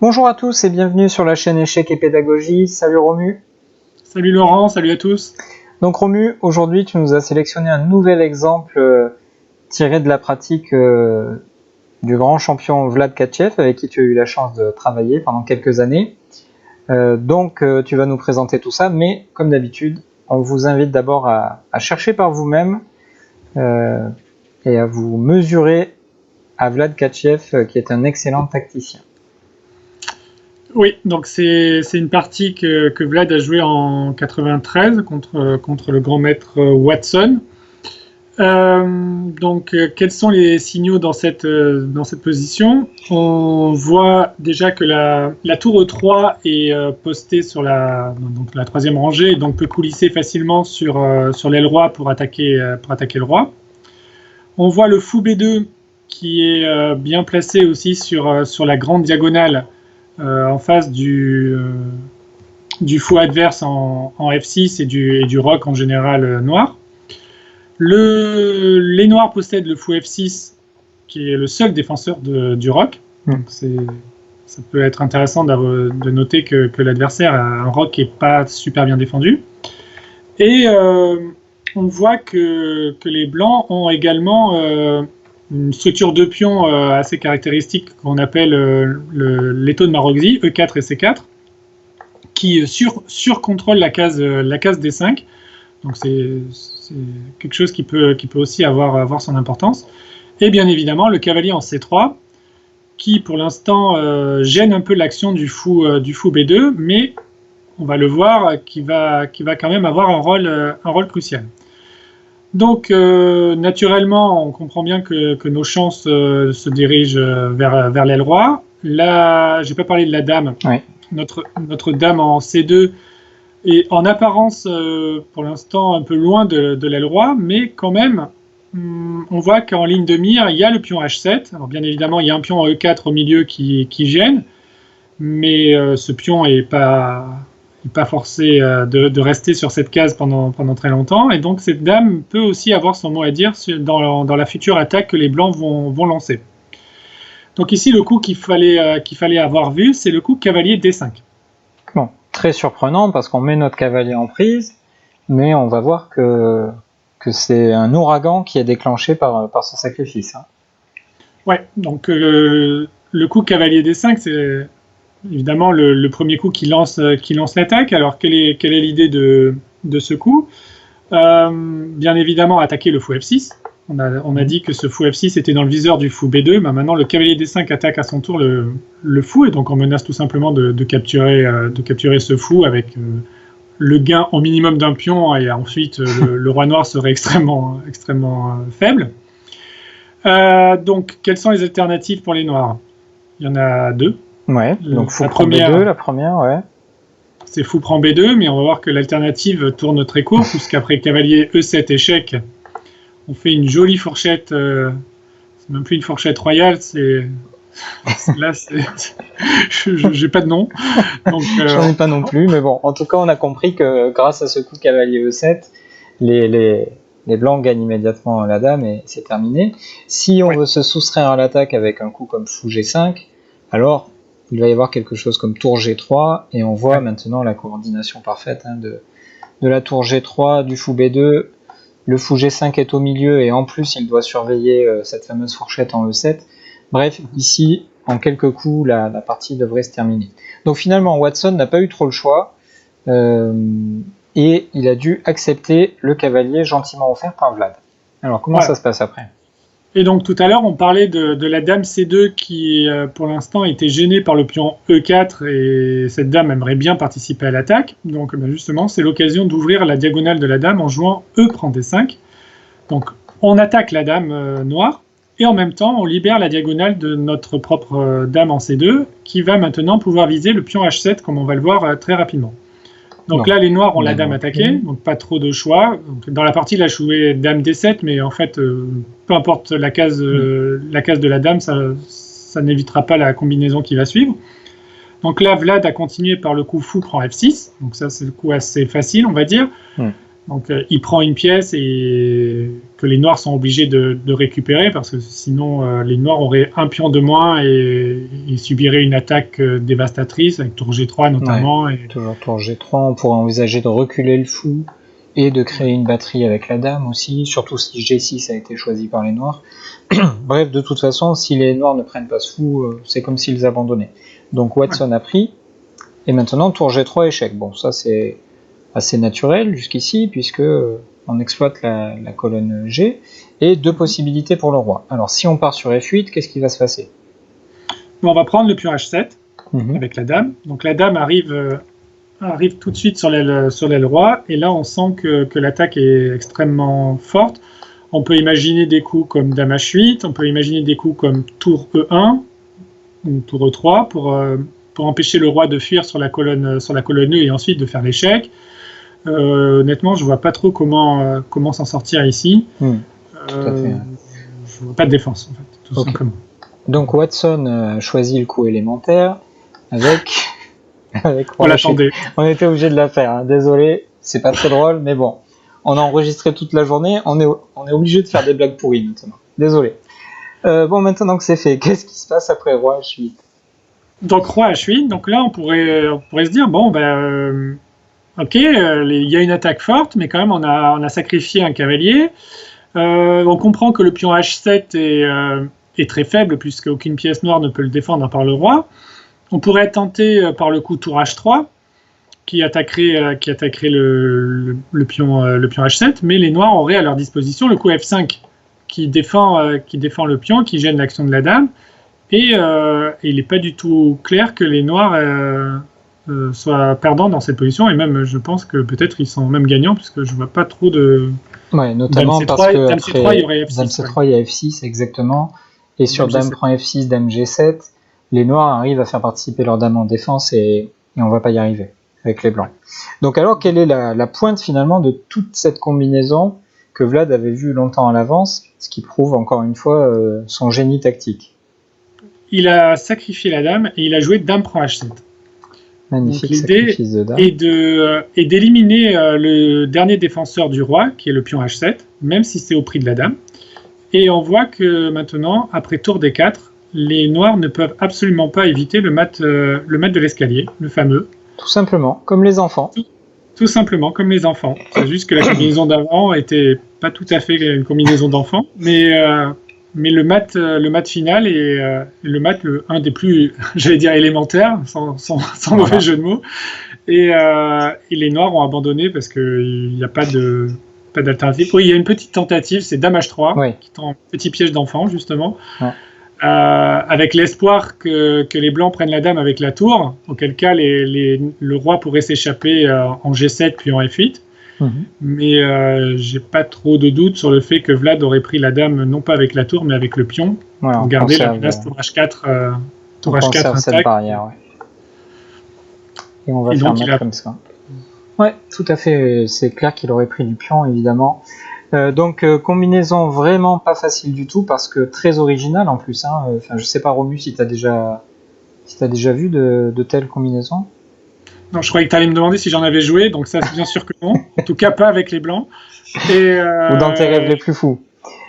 Bonjour à tous et bienvenue sur la chaîne Échecs et Pédagogie. Salut Romu. Salut Laurent, salut à tous. Donc Romu, aujourd'hui tu nous as sélectionné un nouvel exemple tiré de la pratique du grand champion Vlad Tkachev avec qui tu as eu la chance de travailler pendant quelques années. Donc tu vas nous présenter tout ça, mais comme d'habitude, on vous invite d'abord à chercher par vous-même et à vous mesurer à Vlad Tkachev qui est un excellent tacticien. Oui, donc c'est une partie que Vlad a jouée en 93 contre le grand maître Watson. Quels sont les signaux dans cette position? On voit déjà que la tour E3 est postée sur la troisième rangée, et donc peut coulisser facilement sur l'aile roi pour attaquer le roi. On voit le fou B2 qui est bien placé aussi sur la grande diagonale, en face du fou adverse en F6 et du roc en général noir. Les noirs possèdent le fou F6 qui est le seul défenseur du roc. Donc ça peut être intéressant de noter que l'adversaire a un roc qui n'est pas super bien défendu. Et on voit que les blancs ont également une structure de pions assez caractéristique qu'on appelle l'étau de Maroczy, E4 et C4, qui surcontrôle la case D5. Donc c'est quelque chose qui peut aussi avoir son importance. Et bien évidemment le cavalier en C3, qui pour l'instant gêne un peu l'action du fou B2, mais on va le voir qui va quand même avoir un rôle crucial. Donc, naturellement, on comprend bien que nos chances se dirigent vers l'aile roi. Là, j'ai pas parlé de la dame. Oui. Notre dame en C2 est en apparence, pour l'instant, un peu loin de l'aile roi, mais quand même, on voit qu'en ligne de mire, il y a le pion H7. Alors, bien évidemment, il y a un pion en E4 au milieu qui gêne, mais ce pion n'est pas forcé de rester sur cette case pendant très longtemps, et donc cette dame peut aussi avoir son mot à dire dans la future attaque que les blancs vont lancer. Donc ici, le coup qu'il fallait avoir vu, c'est le coup cavalier D5. Bon, très surprenant parce qu'on met notre cavalier en prise, mais on va voir que c'est un ouragan qui est déclenché par ce sacrifice. Hein. Ouais, donc le coup cavalier D5, c'est évidemment le premier coup qui lance l'attaque. Alors quelle est l'idée de ce coup? Bien évidemment attaquer le fou F6. On a dit que ce fou F6 était dans le viseur du fou B2. Maintenant le cavalier D5 attaque à son tour le fou, et donc on menace tout simplement de capturer ce fou avec le gain au minimum d'un pion, et ensuite le roi noir serait extrêmement faible. Donc quelles sont les alternatives pour les noirs? Il y en a deux. Ouais, donc fou prend B2, la première, ouais. C'est fou prend B2, mais on va voir que l'alternative tourne très court, puisqu'après cavalier E7 échec, on fait une jolie fourchette, c'est même plus une fourchette royale, j'ai pas de nom. Donc, j'en ai pas non plus, mais bon, en tout cas on a compris que grâce à ce coup cavalier E7, les blancs gagnent immédiatement la dame et c'est terminé. Si on veut se soustraire à l'attaque avec un coup comme fou G5, alors il va y avoir quelque chose comme tour G3, et on voit maintenant la coordination parfaite de la tour G3, du fou B2, le fou G5 est au milieu, et en plus il doit surveiller cette fameuse fourchette en E7. Bref, ici, en quelques coups, la partie devrait se terminer. Donc finalement, Watson n'a pas eu trop le choix, et il a dû accepter le cavalier gentiment offert par Vlad. Alors comment ça se passe après ? Et donc tout à l'heure, on parlait de la dame C2 qui, pour l'instant, était gênée par le pion E4, et cette dame aimerait bien participer à l'attaque. Donc justement, c'est l'occasion d'ouvrir la diagonale de la dame en jouant E prend D5. Donc on attaque la dame noire, et en même temps, on libère la diagonale de notre propre dame en C2, qui va maintenant pouvoir viser le pion H7, comme on va le voir très rapidement. Donc là, les noirs ont la dame attaquée, donc pas trop de choix. Donc, dans la partie, il a joué dame D7, mais en fait, peu importe la case de la dame, ça n'évitera pas la combinaison qui va suivre. Donc là, Vlad a continué par le coup fou prend F6, donc ça c'est le coup assez facile, on va dire. Donc il prend une pièce, et que les noirs sont obligés de récupérer, parce que sinon les noirs auraient un pion de moins et ils subiraient une attaque dévastatrice, avec tour G3 notamment. Ouais, toujours tour G3, on pourrait envisager de reculer le fou et de créer une batterie avec la dame aussi, surtout si G6 a été choisi par les noirs. Bref, de toute façon, si les noirs ne prennent pas ce fou, c'est comme s'ils abandonnaient. Donc Watson a pris, et maintenant tour G3 échec. Bon, ça c'est assez naturel jusqu'ici, puisque on exploite la colonne G, et deux possibilités pour le roi. Alors si on part sur F8, qu'est-ce qui va se passer? On va prendre le pion H7 avec la dame. Donc la dame arrive tout de suite sur l'aile roi, et là on sent que l'attaque est extrêmement forte. On peut imaginer des coups comme dame H8, on peut imaginer des coups comme tour E1 ou tour E3 pour empêcher le roi de fuir sur la colonne E et ensuite de faire l'échec. Honnêtement, je vois pas trop comment s'en sortir ici. Tout à fait. Je vois pas de défense en fait, tout simplement. Donc Watson a choisi le coup élémentaire avec on l'attendait. On était obligé de la faire, hein. Désolé, c'est pas très drôle, mais bon. On a enregistré toute la journée, on est obligé de faire des blagues pourries maintenant. Désolé. Bon, maintenant que c'est fait, qu'est-ce qui se passe après roi H8? Donc roi H8, donc là on pourrait se dire, bon, ok, il y a une attaque forte, mais quand même on a sacrifié un cavalier. On comprend que le pion H7 est très faible, puisque aucune pièce noire ne peut le défendre à part le roi. On pourrait être tenté par le coup tour H3, qui attaquerait le pion H7, mais les noirs auraient à leur disposition le coup F5, qui défend le pion, qui gêne l'action de la dame, et il n'est pas du tout clair que les noirs soient perdants dans cette position, et même je pense que peut-être ils sont même gagnants, puisque je ne vois pas trop de... Ouais, notamment dame C3, parce que dame C3, il y aurait F6. Dame C3, il y a F6, exactement, et sur dame prend F6, dame G7, les noirs arrivent à faire participer leur dame en défense, et on ne va pas y arriver avec les blancs. Donc alors, quelle est la pointe finalement de toute cette combinaison que Vlad avait vue longtemps à l'avance, ce qui prouve encore une fois son génie tactique? Il a sacrifié la dame et il a joué dame prend H7. Magnifique sacrifice de dame. Et d'éliminer le dernier défenseur du roi, qui est le pion H7, même si c'est au prix de la dame. Et on voit que maintenant, après tour D4, les noirs ne peuvent absolument pas éviter le mat de l'escalier, le fameux. Tout simplement, comme les enfants. Tout simplement, comme les enfants. C'est juste que la combinaison d'avant était pas tout à fait une combinaison d'enfants, mais le mat final est le mat un des plus, j'allais dire élémentaires, sans mauvais jeu de mots. Et les noirs ont abandonné parce qu'il n'y a pas d'alternative. Oui, il y a une petite tentative, c'est dame H3, qui est un petit piège d'enfant, justement. Ouais. Avec l'espoir que les blancs prennent la dame avec la tour, auquel cas le roi pourrait s'échapper en G7 puis en F8. Mais j'ai pas trop de doute sur le fait que Vlad aurait pris la dame non pas avec la tour mais avec le pion pour garder la menace tour H4 tour H4 intact. Cette barrière, et on va faire mettre comme ça. Ouais, tout à fait, c'est clair qu'il aurait pris du pion évidemment. Donc combinaison vraiment pas facile du tout parce que très originale en plus. Je sais pas Romu si t'as déjà vu de telles combinaisons. Non, je croyais que tu allais me demander si j'en avais joué, donc ça c'est bien sûr que non. En tout cas pas avec les blancs. Ou dans tes rêves les plus fous.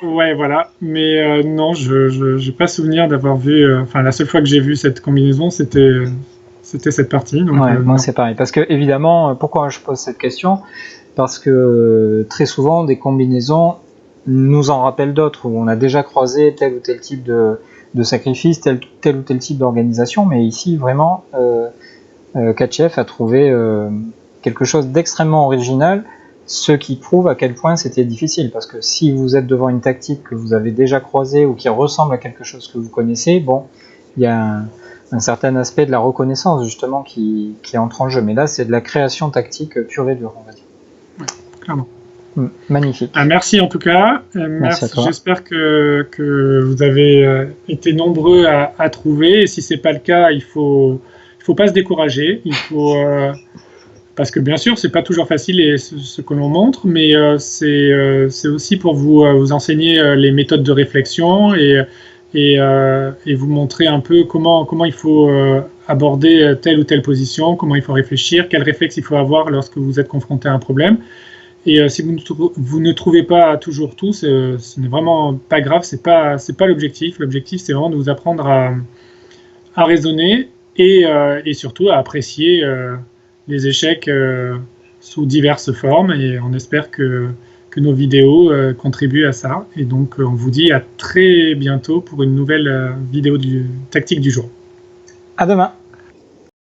Ouais, voilà. Mais non, je n'ai pas souvenir d'avoir vu... la seule fois que j'ai vu cette combinaison, c'était cette partie. Donc, moi c'est pareil. Parce que évidemment, pourquoi je pose cette question ? Parce que très souvent, des combinaisons nous en rappellent d'autres, où on a déjà croisé tel ou tel type de sacrifice, tel ou tel type d'organisation, mais ici, vraiment, Katchev a trouvé quelque chose d'extrêmement original, ce qui prouve à quel point c'était difficile, parce que si vous êtes devant une tactique que vous avez déjà croisée ou qui ressemble à quelque chose que vous connaissez, bon, il y a un certain aspect de la reconnaissance, justement, qui entre en jeu. Mais là, c'est de la création tactique pure et dure, on va dire. Ouais, clairement. Magnifique. Merci en tout cas. Merci. J'espère que vous avez été nombreux à trouver. Et si c'est pas le cas, il faut pas se décourager. Il faut parce que bien sûr, c'est pas toujours facile ce que l'on montre, mais c'est aussi pour vous enseigner les méthodes de réflexion et vous montrer un peu comment il faut aborder telle ou telle position, comment il faut réfléchir, quel réflexe il faut avoir lorsque vous êtes confronté à un problème. Et si vous ne trouvez pas toujours tout, ce n'est vraiment pas grave, c'est pas l'objectif. L'objectif, c'est vraiment de vous apprendre à raisonner et surtout à apprécier les échecs sous diverses formes. Et on espère que nos vidéos contribuent à ça. Et donc, on vous dit à très bientôt pour une nouvelle vidéo tactique du jour. À demain.